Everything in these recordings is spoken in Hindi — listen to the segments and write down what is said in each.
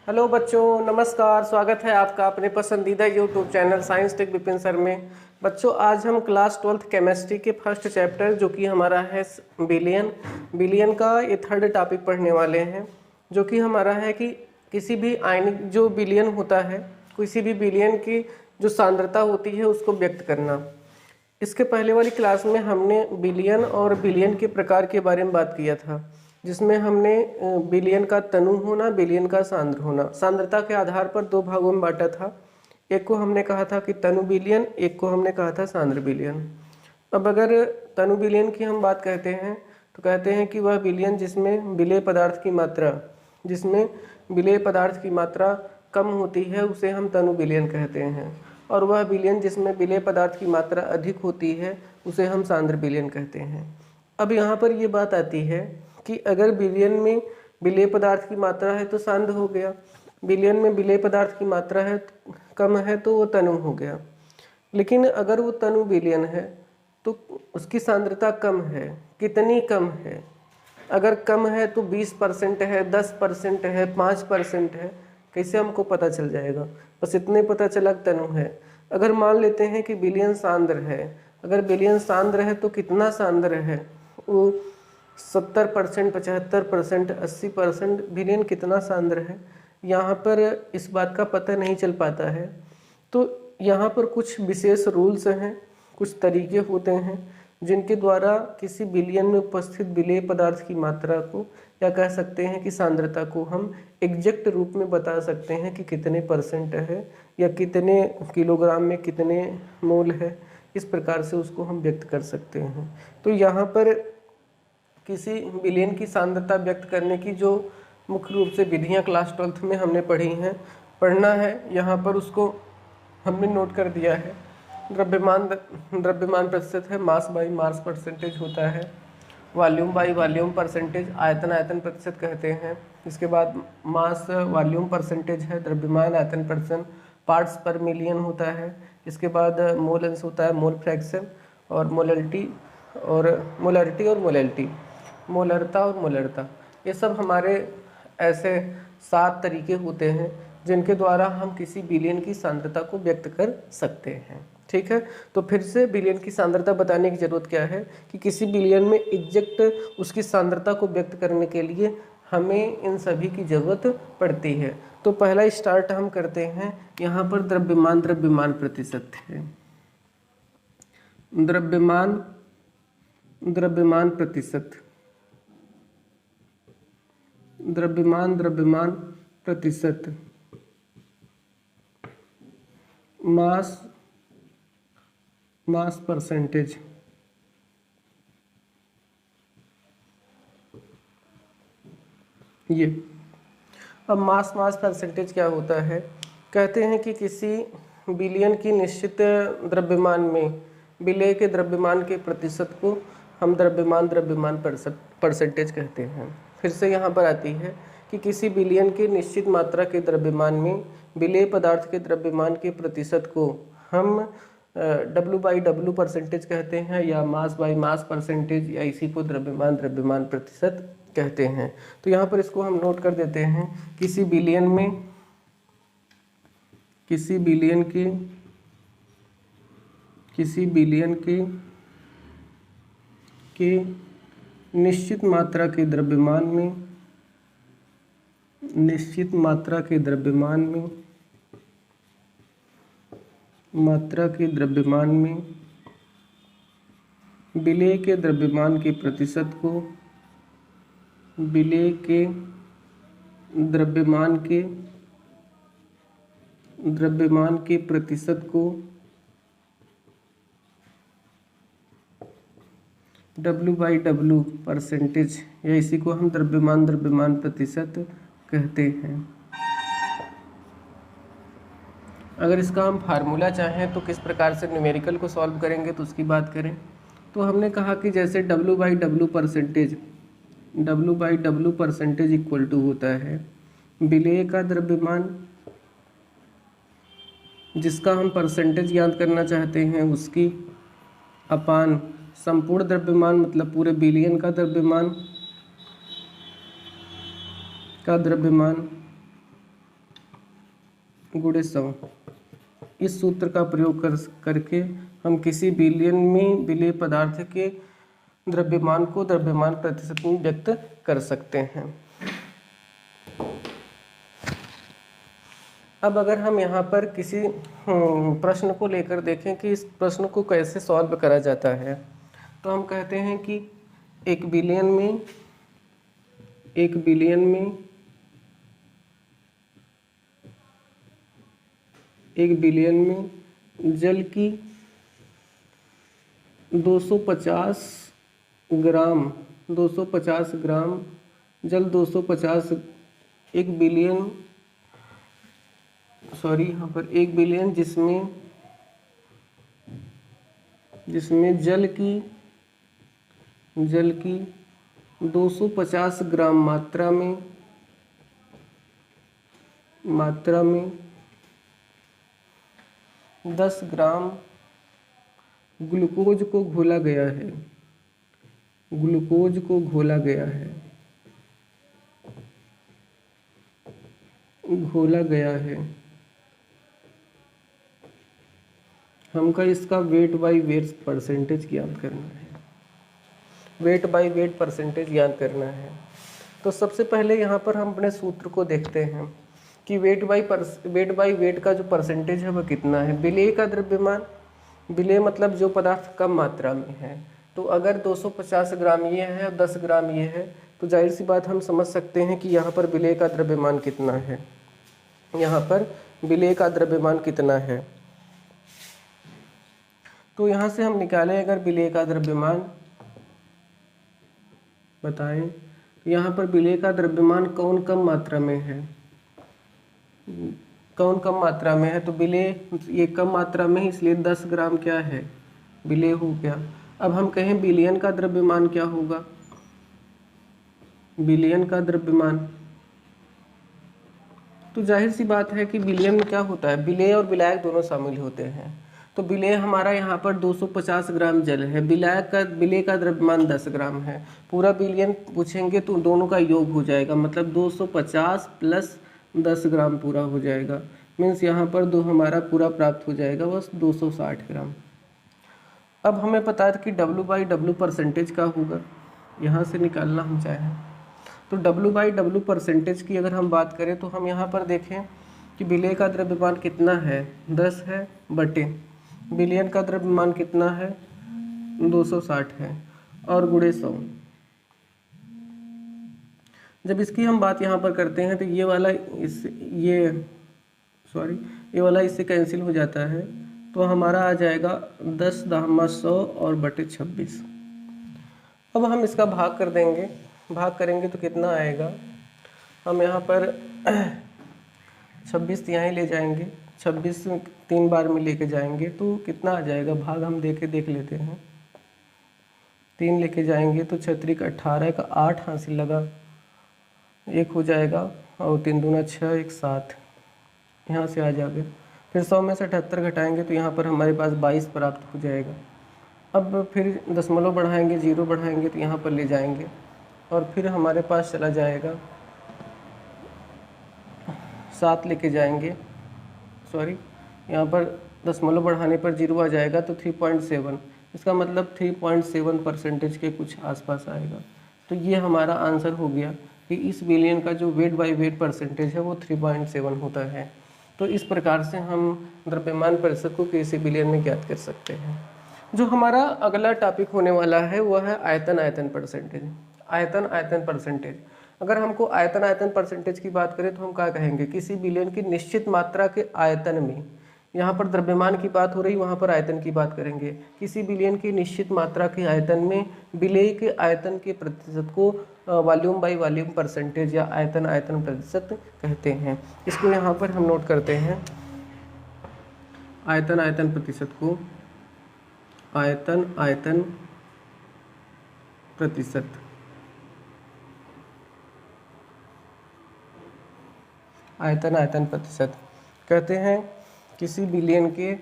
हेलो बच्चों, नमस्कार। स्वागत है आपका अपने पसंदीदा YouTube channel science tech Vipin sir में। बच्चों, आज हम क्लास 12th केमिस्ट्री के फर्स्ट चैप्टर जो कि हमारा है बिलियन का ये थर्ड टॉपिक पढ़ने वाले हैं, जो कि हमारा है कि किसी भी आयनिक जो बिलियन होता है, किसी भी बिलियन की जो सांद्रता होती है उसको व्यक्त करना। इसके पहले वाली क्लास में हमने बिलियन और बिलियन के प्रकार के बारे में बात किया था, जिसमें हमने बिलियन का तनु होना, बिलियन का सांद्र होना, सांद्रता के आधार पर दो भागों में बांटा था। एक को हमने कहा था कि तनु बिलियन, एक को हमने कहा था सांद्र बिलियन। अब अगर तनु बिलियन की हम बात कहते हैं तो कहते हैं कि वह बिलियन जिसमें विलेय पदार्थ की मात्रा कम होती है उसे हम तनु बिलियन कहते हैं, और वह बिलियन जिसमें विलेय पदार्थ की मात्रा अधिक होती है उसे हम सांद्र बिलियन कहते हैं। अब यहाँ पर ये बात आती है कि अगर बिलियन में विलेय पदार्थ की मात्रा है तो सांद्र हो गया, बिलियन में विलेय पदार्थ की मात्रा है कम है तो वो तनु हो गया। लेकिन अगर वो तनु बिलियन है तो उसकी सांद्रता कम है। कितनी कम है? अगर कम है तो 20% है, 10% है, 5% है, कैसे हमको पता चल जाएगा? बस इतने पता चला तनु है। अगर मान लेते हैं कि बिलियन सांद्र है, अगर बिलियन सांद्र है तो कितना सांद्र है? वो 70%, 75%, 80%। बिलियन कितना सांद्र है यहाँ पर इस बात का पता नहीं चल पाता है। तो यहाँ पर कुछ विशेष रूल्स हैं, कुछ तरीके होते हैं जिनके द्वारा किसी बिलियन में उपस्थित विलेय पदार्थ की मात्रा को, या कह सकते हैं कि सांद्रता को, हम एग्जैक्ट रूप में बता सकते हैं कि कितने परसेंट है या कितने किलोग्राम में कितने मोल है। इस प्रकार से उसको हम व्यक्त कर सकते हैं। तो यहाँ पर किसी बिलियन की सांद्रता व्यक्त करने की जो मुख्य रूप से विधियाँ क्लास 12th में हमने पढ़ना है, यहाँ पर उसको हमने नोट कर दिया है। द्रव्यमान प्रतिशत है, मास बाई मास परसेंटेज होता है, वॉल्यूम बाई वॉल्यूम परसेंटेज, आयतन प्रतिशत कहते हैं। इसके बाद मास वॉल्यूम परसेंटेज है, द्रव्यमान आयतन परसेंट, पार्ट्स पर मिलियन होता है। इसके बाद मोल अंश होता है, मोल फ्रैक्शन, और मोलरिटी और मोलरता। ये सब हमारे ऐसे 7 तरीके होते हैं जिनके द्वारा हम किसी बिलियन की सांद्रता को व्यक्त कर सकते हैं। ठीक है, तो फिर से बिलियन की सांद्रता बताने की ज़रूरत क्या है कि किसी बिलियन में एग्जैक्ट उसकी सांद्रता को व्यक्त करने के लिए हमें इन सभी की ज़रूरत पड़ती है। तो पहला स्टार्ट हम करते हैं, यहाँ पर द्रव्यमान प्रतिशत है। द्रव्यमान प्रतिशत, मास परसेंटेज। ये अब मास परसेंटेज क्या होता है? कहते हैं कि किसी बिलियन की निश्चित द्रव्यमान में विलेय के द्रव्यमान के प्रतिशत को हम द्रव्यमान परसेंटेज कहते हैं। फिर से यहाँ पर आती है कि किसी बिलियन के निश्चित मात्रा के द्रव्यमान में विलेय पदार्थ के द्रव्यमान के प्रतिशत को हम W/W परसेंटेज कहते हैं, या मास बाई मास परसेंटेज, या इसी को द्रव्यमान प्रतिशत कहते हैं। तो यहाँ पर इसको हम नोट कर देते हैं। किसी बिलियन के निश्चित मात्रा के द्रव्यमान में विलेय के द्रव्यमान के प्रतिशत को W/W परसेंटेज, या इसी को हम द्रव्यमान प्रतिशत कहते हैं। अगर इसका हम फार्मूला चाहें तो किस प्रकार से न्यूमेरिकल को सॉल्व करेंगे तो उसकी बात करें तो हमने कहा कि जैसे W/W परसेंटेज इक्वल टू होता है विलेय का द्रव्यमान, जिसका हम परसेंटेज ज्ञात करना चाहते हैं उसकी, अपान संपूर्ण द्रव्यमान, मतलब पूरे बिलियन का द्रव्यमान गुणे 100। इस सूत्र का प्रयोग करके हम किसी बिलियन में विलेय पदार्थ के द्रव्यमान को द्रव्यमान प्रतिशत में व्यक्त कर सकते हैं। अब अगर हम यहाँ पर किसी प्रश्न को लेकर देखें कि इस प्रश्न को कैसे सॉल्व करा जाता है, तो हम कहते हैं कि एक बिलियन में जल की 250 ग्राम जल 250 1 बिलियन यहाँ पर 1 बिलियन जिसमें जल की 250 ग्राम मात्रा में 10 ग्राम ग्लूकोज को घोला गया है। हमको इसका वेट बाई वेट परसेंटेज ज्ञात करना है। तो सबसे पहले यहाँ पर हम अपने सूत्र को देखते हैं कि वेट बाई वेट का जो परसेंटेज है वह कितना है। विलेय का द्रव्यमान, विलेय मतलब जो पदार्थ कम मात्रा में है, तो अगर 250 ग्राम ये है और 10 ग्राम ये है, तो जाहिर सी बात हम समझ सकते हैं कि यहाँ पर विलेय का द्रव्यमान कितना है। तो यहाँ से हम निकालें अगर विलेय का द्रव्यमान बताएं, तो यहाँ पर विलेय का द्रव्यमान कौन कम मात्रा में है, तो विलेय ये कम मात्रा में है, इसलिए 10 ग्राम क्या है, विलेय हो गया। अब हम कहें बिलियन का द्रव्यमान क्या होगा, बिलियन का द्रव्यमान, तो जाहिर सी बात है कि बिलियन में क्या होता है, विलेय और विलायक दोनों शामिल होते हैं। तो विलेय हमारा यहाँ पर 250 ग्राम जल है, विलेय का द्रव्यमान 10 ग्राम है। पूरा बिलियन पूछेंगे तो दोनों का योग हो जाएगा, मतलब 250 प्लस 10 ग्राम पूरा हो जाएगा, मीन्स यहाँ पर हमारा पूरा प्राप्त हो जाएगा बस 260 ग्राम। अब हमें पता है कि W/W परसेंटेज का होगा, यहाँ से निकालना हम चाहें तो W/W परसेंटेज की अगर हम बात करें तो हम यहाँ पर देखें कि विलेय का द्रव्यमान कितना है, 10 है, बटे बिलियन का द्रव्यमान कितना है, 260 है, और गुणे 100। जब इसकी हम बात यहाँ पर करते हैं तो ये वाला इससे कैंसिल हो जाता है, तो हमारा आ जाएगा 10 दामा 100 और बटे 26। अब हम इसका भाग करेंगे तो कितना आएगा, हम यहाँ पर 26 यहाँ ही ले जाएंगे, 26 3 बार में लेके जाएंगे तो कितना आ जाएगा, भाग हम देख लेते हैं। 3 लेके जाएंगे तो 6 का 18 का 8 हासिल लगा, 1 हो जाएगा, और 3 दूना 6, 1 7, यहाँ से आ जाएगा। फिर 100 में से 78 घटाएंगे तो यहाँ पर हमारे पास 22 प्राप्त हो जाएगा। अब फिर दशमलव बढ़ाएंगे, 0 बढ़ाएंगे तो यहाँ पर ले जाएंगे, और फिर हमारे पास चला जाएगा 7 लेके जाएंगे, यहाँ पर दशमलव बढ़ाने पर 0 आ जाएगा तो 3.7, इसका मतलब 3.7% के कुछ आसपास आएगा। तो ये हमारा आंसर हो गया कि इस बिलियन का जो वेट बाई वेट परसेंटेज है वो 3.7 होता है। तो इस प्रकार से हम द्रव्यमान प्रतिशत को किसी बिलियन में ज्ञात कर सकते हैं। जो हमारा अगला टॉपिक होने वाला है वह है आयतन परसेंटेज। अगर हमको आयतन परसेंटेज की बात करें तो हम क्या कहेंगे, किसी बिलियन की निश्चित मात्रा के आयतन में, यहाँ पर द्रव्यमान की बात हो रही, वहाँ पर आयतन की बात करेंगे। किसी बिलियन की निश्चित मात्रा के आयतन में विलेय के आयतन के प्रतिशत को वॉल्यूम बाई वॉल्यूम परसेंटेज या आयतन प्रतिशत कहते हैं। इसको यहाँ पर हम नोट करते हैं, आयतन प्रतिशत को आयतन प्रतिशत कहते हैं किसी बिलियन के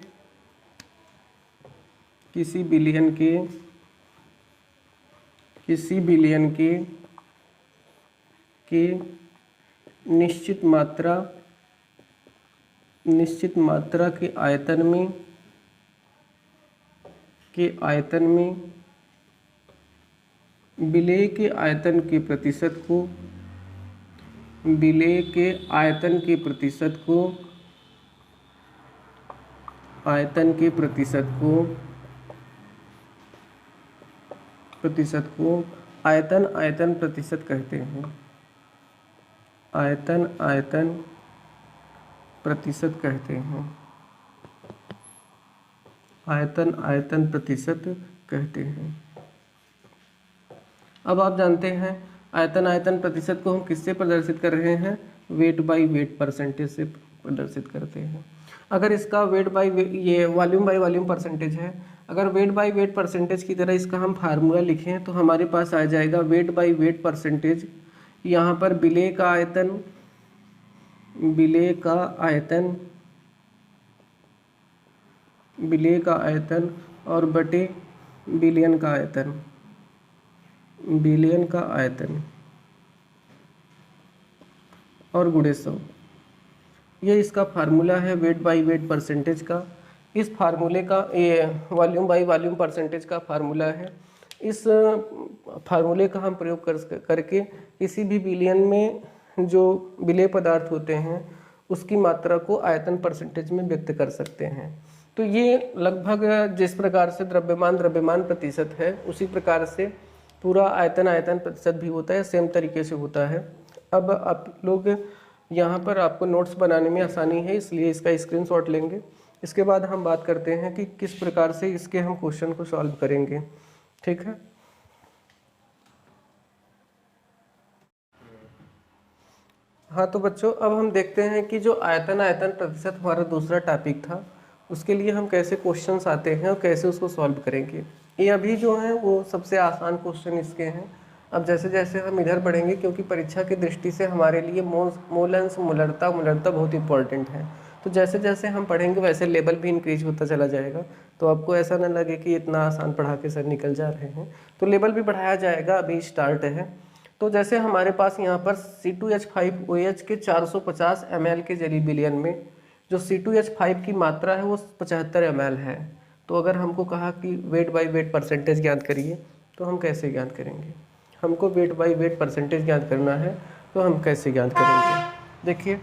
निश्चित मात्रा के आयतन में विलेय के आयतन के प्रतिशत को आयतन प्रतिशत कहते हैं। आयतन प्रतिशत कहते हैं। अब आप जानते हैं आयतन प्रतिशत को हम किससे प्रदर्शित कर रहे हैं? वेट बाई वेट परसेंटेज से प्रदर्शित करते हैं। अगर इसका वेट बाई ये वॉल्यूम बाई वॉल्यूम परसेंटेज है, अगर वेट बाई वेट परसेंटेज की तरह इसका हम फार्मूला लिखें तो हमारे पास आ जाएगा वेट बाई वेट परसेंटेज। यहाँ पर विलेय का आयतन और बटे बिलियन का आयतन और गुणे 100। ये इसका फार्मूला है वेट बाई वेट परसेंटेज का। इस फार्मूले का ये वॉल्यूम बाई वॉल्यूम परसेंटेज का फार्मूला है। इस फार्मूले का हम प्रयोग करके किसी भी बिलियन में जो विलेय पदार्थ होते हैं उसकी मात्रा को आयतन परसेंटेज में व्यक्त कर सकते हैं। तो ये लगभग जिस प्रकार से द्रव्यमान प्रतिशत है उसी प्रकार से पूरा आयतन प्रतिशत भी होता है, सेम तरीके से होता है। अब आप लोग यहाँ पर आपको नोट्स बनाने में आसानी है इसलिए इसका स्क्रीनशॉट लेंगे। इसके बाद हम बात करते हैं कि किस प्रकार से इसके हम क्वेश्चन को सॉल्व करेंगे। ठीक है। हाँ तो बच्चों अब हम देखते हैं कि जो आयतन प्रतिशत हमारा दूसरा टॉपिक था उसके लिए हम कैसे क्वेश्चंस आते हैं और कैसे उसको सॉल्व करेंगे। ये अभी जो है वो सबसे आसान क्वेश्चन इसके हैं। अब जैसे जैसे हम इधर बढ़ेंगे क्योंकि परीक्षा की दृष्टि से हमारे लिए मोल अंश मूलरता बहुत इंपॉर्टेंट है, तो जैसे जैसे हम पढ़ेंगे वैसे लेवल भी इंक्रीज होता चला जाएगा। तो आपको ऐसा ना लगे कि इतना आसान पढ़ा के सर निकल जा रहे हैं, तो लेवल भी बढ़ाया जाएगा, अभी स्टार्ट है। तो जैसे हमारे पास यहाँ पर C2H5OH के 450 ml के जली विलयन में जो C2H5 की मात्रा है वो 75 ml है। तो अगर हमको कहा कि वेट बाई वेट परसेंटेज ज्ञात करिए तो हम कैसे ज्ञात करेंगे? हमको वेट बाई वेट परसेंटेज ज्ञात करना है तो हम कैसे ज्ञात करेंगे? देखिए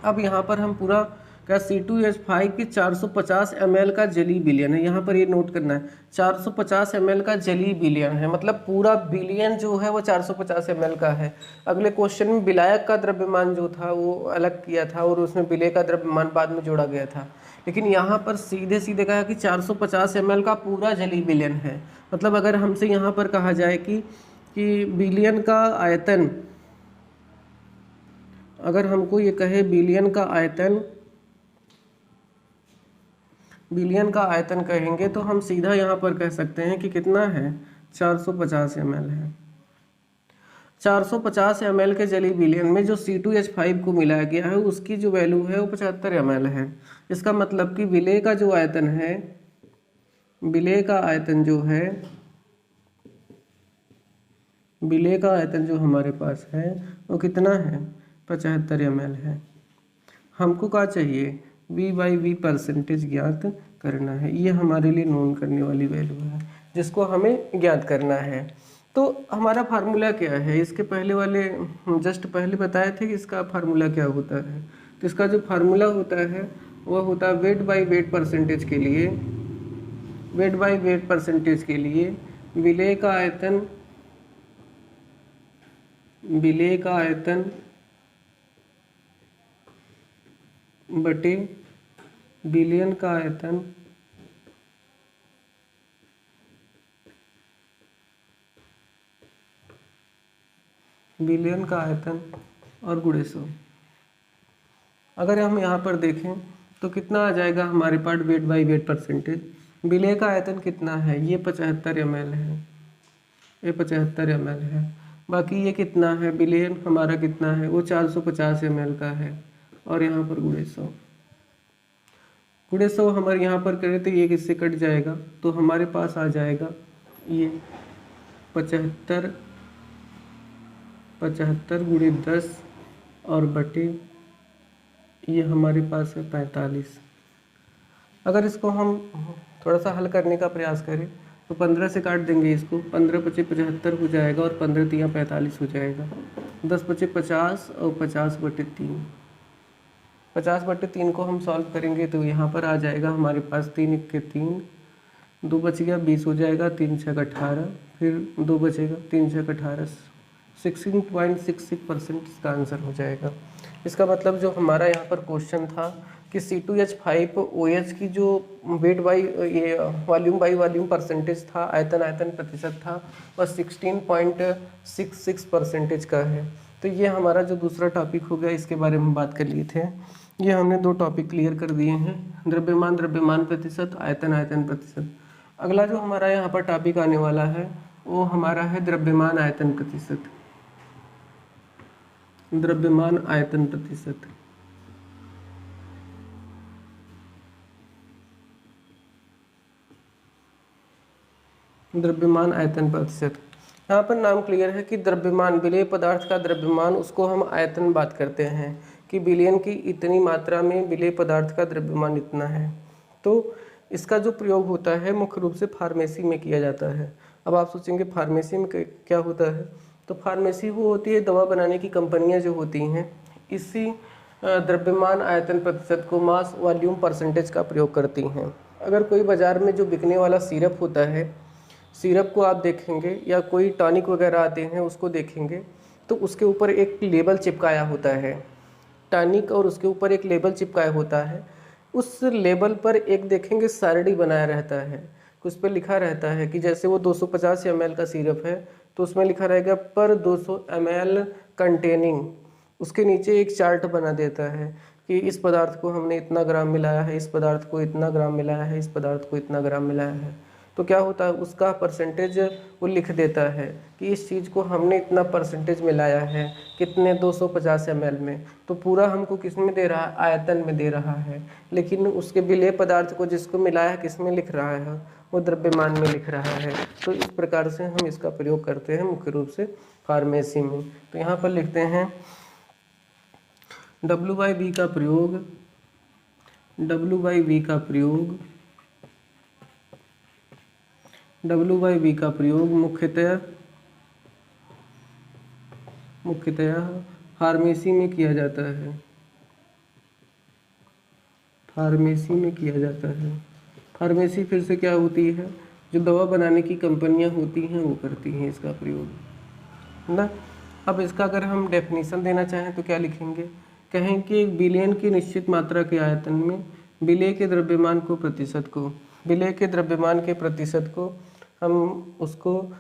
अब यहाँ पर हम पूरा क्या C2H5 की 450 ml का जली विलयन है। यहाँ पर ये नोट करना है 450 ml का जली विलयन है, मतलब पूरा विलयन जो है वो 450 ml का है। अगले क्वेश्चन में विलायक का द्रव्यमान जो था वो अलग किया था और उसमें विलेय का द्रव्यमान बाद में जोड़ा गया था, लेकिन यहाँ पर सीधे सीधे कहा कि 450 ml का पूरा जली विलयन है। मतलब अगर हमसे यहाँ पर कहा जाए कि विलयन का आयतन, अगर हमको ये कहे विलयन का आयतन कहेंगे तो हम सीधा यहाँ पर कह सकते हैं कि कितना है 450 ml है। 450 ml के जली विलयन में जो C2H5 को मिलाया गया है उसकी जो वैल्यू है वो 75 ml है। इसका मतलब कि विलेय का जो आयतन है, विलेय का आयतन जो हमारे पास है वो कितना है 75 ml है। हमको क्या चाहिए? V बाई V परसेंटेज ज्ञात करना है। ये हमारे लिए नोन करने वाली वैल्यू है जिसको हमें ज्ञात करना है। तो हमारा फार्मूला क्या है? इसके पहले वाले जस्ट पहले बताए थे कि इसका फार्मूला क्या होता है। तो इसका जो फार्मूला होता है वह होता है वेट बाई वेट परसेंटेज के लिए विलेय का आयतन बटे विलयन का आयतन और गुणे 100। अगर हम यहाँ पर देखें तो कितना आ जाएगा हमारे पास वेट बाई वेट परसेंटेज। विलेय का आयतन कितना है? ये 75 ml है, ये 75 ml है। बाकी ये कितना है? विलयन हमारा कितना है? वो 450 ml का है और यहाँ पर गुणे 100 हमारे यहाँ पर करें तो ये किससे कट जाएगा तो हमारे पास आ जाएगा ये 75 गुणे 10 और बटे ये हमारे पास है 45। अगर इसको हम थोड़ा सा हल करने का प्रयास करें तो 15 से काट देंगे इसको, 15 पचे 75 हो जाएगा और 15 तिया 45 हो जाएगा। 10 पचे 50 और 50/3। 50/3 को हम सॉल्व करेंगे तो यहाँ पर आ जाएगा हमारे पास 3 1 3, 2 बच गया 20 हो जाएगा, 3 6 18, फिर 2 बचेगा, 3 6 18, 16.66% इसका आंसर हो जाएगा। इसका मतलब जो हमारा यहाँ पर क्वेश्चन था कि C2H5OH की जो वेट बाई ये वॉल्यूम बाई वॉल्यूम परसेंटेज था, आयतन प्रतिशत था, वह 16.66% का है। तो ये हमारा जो दूसरा टॉपिक हो गया, इसके बारे में बात कर लिए थे। ये हमने 2 टॉपिक क्लियर कर दिए हैं, द्रव्यमान प्रतिशत, आयतन प्रतिशत। अगला जो हमारा यहाँ पर टॉपिक आने वाला है वो हमारा है द्रव्यमान आयतन प्रतिशत। द्रव्यमान आयतन प्रतिशत। द्रव्यमान आयतन प्रतिशत, यहाँ पर नाम क्लियर है कि द्रव्यमान, विलेय पदार्थ का द्रव्यमान, उसको हम आयतन बात करते हैं कि विलयन की इतनी मात्रा में विलेय पदार्थ का द्रव्यमान इतना है। तो इसका जो प्रयोग होता है मुख्य रूप से फार्मेसी में किया जाता है। अब आप सोचेंगे फार्मेसी में क्या होता है, तो फार्मेसी वो होती है दवा बनाने की कंपनियां जो होती हैं, इसी द्रव्यमान आयतन प्रतिशत को मास वॉल्यूम परसेंटेज का प्रयोग करती हैं। अगर कोई बाज़ार में जो बिकने वाला सिरप होता है, सिरप को आप देखेंगे या कोई टॉनिक वगैरह आते हैं उसको देखेंगे तो उसके ऊपर एक लेबल चिपकाया होता है, टॉनिक, और उसके ऊपर एक लेबल चिपकाया होता है। उस लेबल पर एक देखेंगे सारणी बनाया रहता है, उस पर लिखा रहता है कि जैसे वो 250 ml का सिरप है तो उसमें लिखा रहेगा पर 200 ml कंटेनिंग, उसके नीचे एक चार्ट बना देता है कि इस पदार्थ को हमने इतना ग्राम मिलाया है, इस पदार्थ को इतना ग्राम मिलाया है, इस पदार्थ को इतना ग्राम मिलाया है। तो क्या होता है, उसका परसेंटेज वो लिख देता है कि इस चीज़ को हमने इतना परसेंटेज मिलाया है, कितने 250 ml में। तो पूरा हमको किस में दे रहा है, आयतन में दे रहा है, लेकिन उसके विलेय पदार्थ को जिसको मिलाया है किस में लिख रहा है, वो द्रव्यमान में लिख रहा है। तो इस प्रकार से हम इसका प्रयोग करते हैं मुख्य रूप से फार्मेसी में। तो यहाँ पर लिखते हैं W/V का प्रयोग, W/V का प्रयोग, W/V का प्रयोग मुख्यतया फार्मेसी में किया जाता है, फार्मेसी में किया जाता है। फार्मेसी फिर से क्या होती है, जो दवा बनाने की कंपनियां होती हैं वो करती हैं इसका प्रयोग ना। अब इसका अगर हम डेफिनेशन देना चाहें तो क्या लिखेंगे, कहें कि एक बिलियन की निश्चित मात्रा के आयतन में विलेय के द्रव्यमान को प्रतिशत को, विलेय के द्रव्यमान के प्रतिशत को हम उसको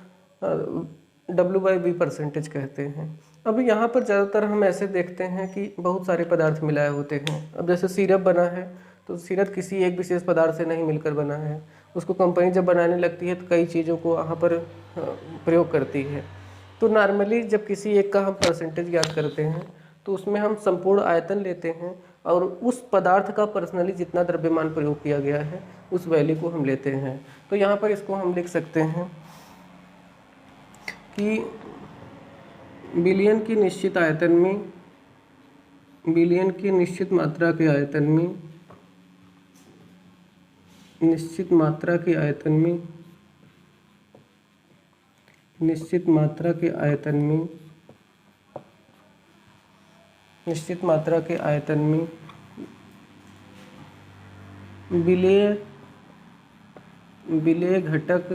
W/V परसेंटेज कहते हैं। अब यहाँ पर ज़्यादातर हम ऐसे देखते हैं कि बहुत सारे पदार्थ मिलाए होते हैं। अब जैसे सिरप बना है तो सिरप किसी एक विशेष पदार्थ से नहीं मिलकर बना है, उसको कंपनी जब बनाने लगती है तो कई चीज़ों को वहाँ पर प्रयोग करती है। तो नॉर्मली जब किसी एक का हम परसेंटेज ज्ञात करते हैं तो उसमें हम संपूर्ण आयतन लेते हैं और उस पदार्थ का पर्सनली जितना द्रव्यमान प्रयोग किया गया है उस वैल्यू को हम लेते हैं। तो यहाँ पर इसको हम लिख सकते हैं कि बिलियन की निश्चित आयतन में, बिलियन की निश्चित मात्रा के आयतन में, निश्चित मात्रा के आयतन में, निश्चित मात्रा के आयतन में, निश्चित मात्रा के आयतन में विलेय घटक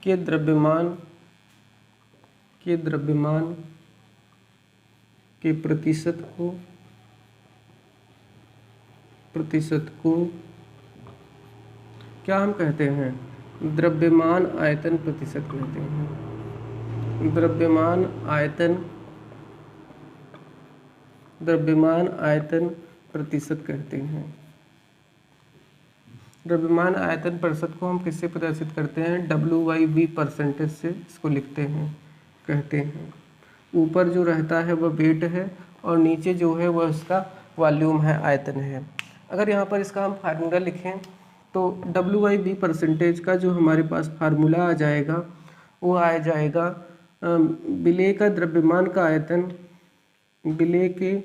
के द्रव्यमान के प्रतिशत को क्या हम कहते हैं, द्रव्यमान आयतन प्रतिशत कहते हैं। द्रव्यमान आयतन प्रतिशत कहते हैं। द्रव्यमान आयतन प्रतिशत को हम किससे प्रदर्शित करते हैं, W/V परसेंटेज से इसको लिखते हैं, कहते हैं। ऊपर जो रहता है वह वेट है और नीचे जो है वह इसका वॉल्यूम है, आयतन है। अगर यहाँ पर इसका हम फार्मूला लिखें तो W/V परसेंटेज का जो हमारे पास फार्मूला आ जाएगा वो आ जाएगा विलेय का द्रव्यमान का आयतन, विलेय के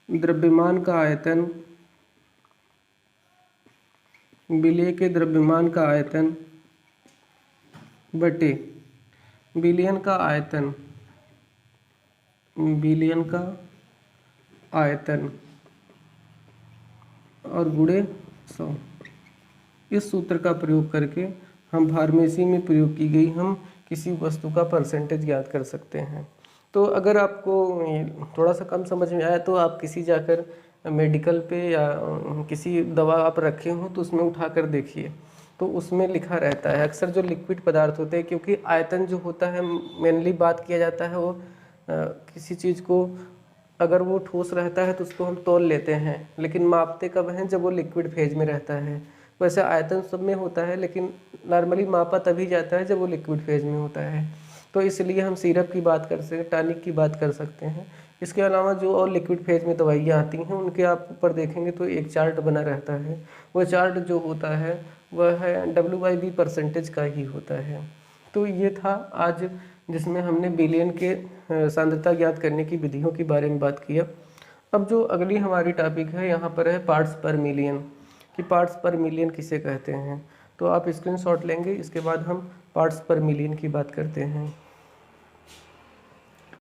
द्रव्यमान का आयतन विलेय के द्रव्यमान का आयतन बटे विलयन का आयतन, विलयन का आयतन और गुणे 100। इस सूत्र का प्रयोग करके हम फार्मेसी में प्रयोग की गई हम किसी वस्तु का परसेंटेज ज्ञात कर सकते हैं। तो अगर आपको थोड़ा सा कम समझ में आया तो आप किसी जाकर मेडिकल पे या किसी दवा आप रखे हो तो उसमें उठा कर देखिए, तो उसमें लिखा रहता है अक्सर जो लिक्विड पदार्थ होते हैं, क्योंकि आयतन जो होता है मेनली बात किया जाता है वो किसी चीज़ को अगर वो ठोस रहता है तो उसको हम तौल लेते हैं, लेकिन मापते कब हैं, जब वो लिक्विड फेज में रहता है। वैसे आयतन सब में होता है, लेकिन नॉर्मली मापा तभी जाता है जब वो लिक्विड फेज में होता है। तो इसलिए हम सिरप की बात कर सकते हैं, टॉनिक की बात कर सकते हैं। इसके अलावा जो और लिक्विड फेज में दवाइयाँ आती हैं उनके आप ऊपर देखेंगे तो एक चार्ट बना रहता है। वो चार्ट जो होता है वह है WIV परसेंटेज का ही होता है। तो ये था आज जिसमें हमने विलयन के सांद्रता ज्ञात करने की विधियों के बारे में बात किया। अब जो अगली हमारी टॉपिक है यहाँ पर है पार्ट्स पर मिलियन, कि पार्ट्स पर मिलियन किसे कहते हैं। तो आप स्क्रीनशॉट लेंगे, इसके बाद हम पार्ट्स पर मिलियन की बात करते हैं।